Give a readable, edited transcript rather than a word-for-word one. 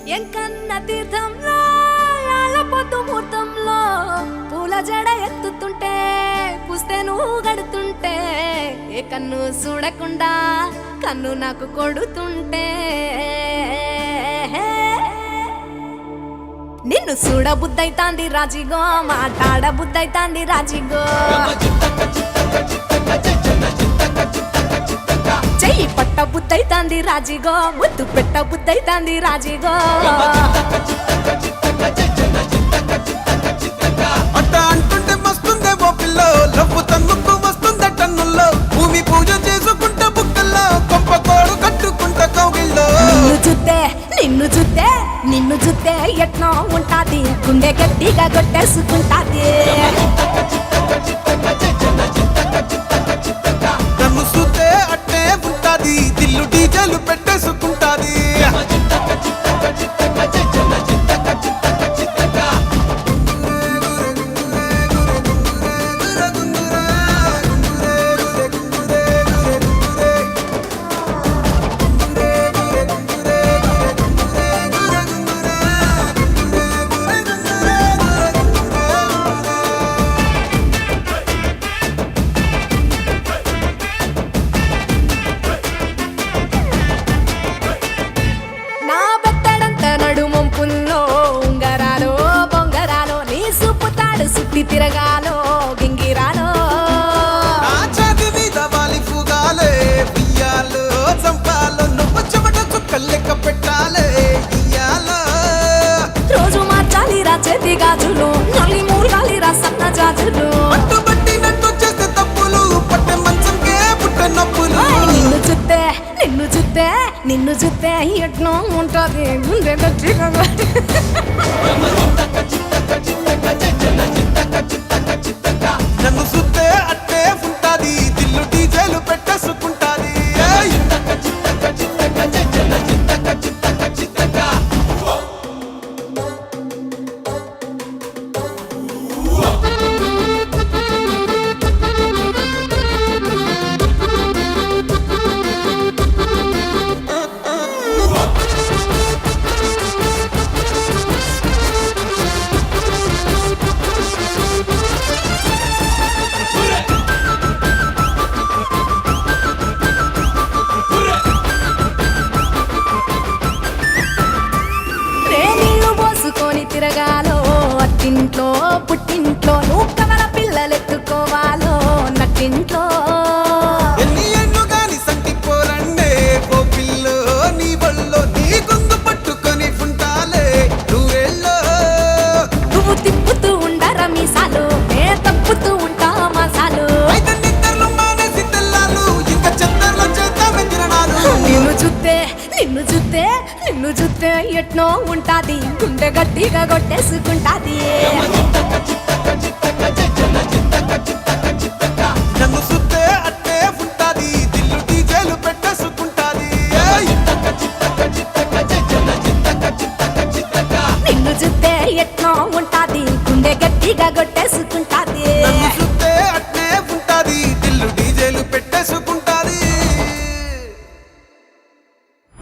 ఎంకన్న తీర్థంలో పొద్దు ముహూర్తంలో పూల జడ ఎత్తుతుంటే పుస్తే నువ్వు గడుతుంటే ఏ కన్ను చూడకుండా కన్ను నాకు కొడుతుంటే నిన్ను చూడ బుద్ధైతాంది రాజిగో మాట్లాడ బుద్ధైతాంది రాజిగో చెయ్యి పట్ట బుద్ధైతాంది రాజిగో ముద్దు పెట్ట బుద్ధైతాంది రాజిగో అట్ట అంటుంటే మస్తుందే ఓ పిల్ల లవ్వు తన్నుకు వస్తుందే టన్నుల్లో భూమి పూజ చేసుకుంటే బుక్కల్లో కొంప కోడు కట్టుకుంటే కౌగిల్లో నిన్ను చూస్తే ఎట్నో ఉంటాది గుండె గట్టిగా కొట్టేసుకుంటాది నన్ను చూస్తే అట్టే ఉంటాది దిల్లు డీజేలు పెట్టేసుకుంటాది తిరగాలో గింగిరాలో చాది మీద వాలి ఫుగాలే బియ్యాలు చంపాలో నువ్వు చెమట చుక్కలు లెక్క పెట్టాలే ఇయ్యాలో రోజు మార్చాలి రా చేతి గాజులు నల్లి మూలాలి రా సన్న జాజులు పట్టుబట్టినట్టు చేస్తే తప్పులు పట్టే మంచంకే పుట్టే నొప్పులు నిన్ను చూస్తే ఎట్నో ఉంటది గుండె గట్టిగా నన్ను చూస్తే అట్టే ఉంటాది దిల్లు డీజేలు పెట్టేసుకుంటాది తిరగాలో అత్తింట్లో పుట్టింట్లో నువ్వు కవల పిల్లలెత్తుకోవాలో నట్టింట్లో ఎన్ని ఎన్ను గాని సంటిపోరండే ఓ పిల్లో నీ వల్లో నీ గొంతు పట్టుకొని ఉంటాలే నువ్వెళ్ళో నువ్వు తిప్పుతూ ఉండరా మీసాలు నే తప్పుతూ ఉంటా మసాలు అయితే నిద్రలు మానేసి తెల్లాలు ఇంకా చెత్తర్లో చేద్దామే తిరణాలు నిన్ను చూస్తే ఎట్నో ఉంటాది గుండె గట్టిగా కొట్టేసుకుంటాది నన్ను చూస్తే అట్టే ఉంటాది దిల్లు డీజేలు పెట్టేసుకుంటాది నిన్ను చూస్తే ఎట్నో ఉంటాది గుండె గట్టిగా కొట్టేసుకుంటాది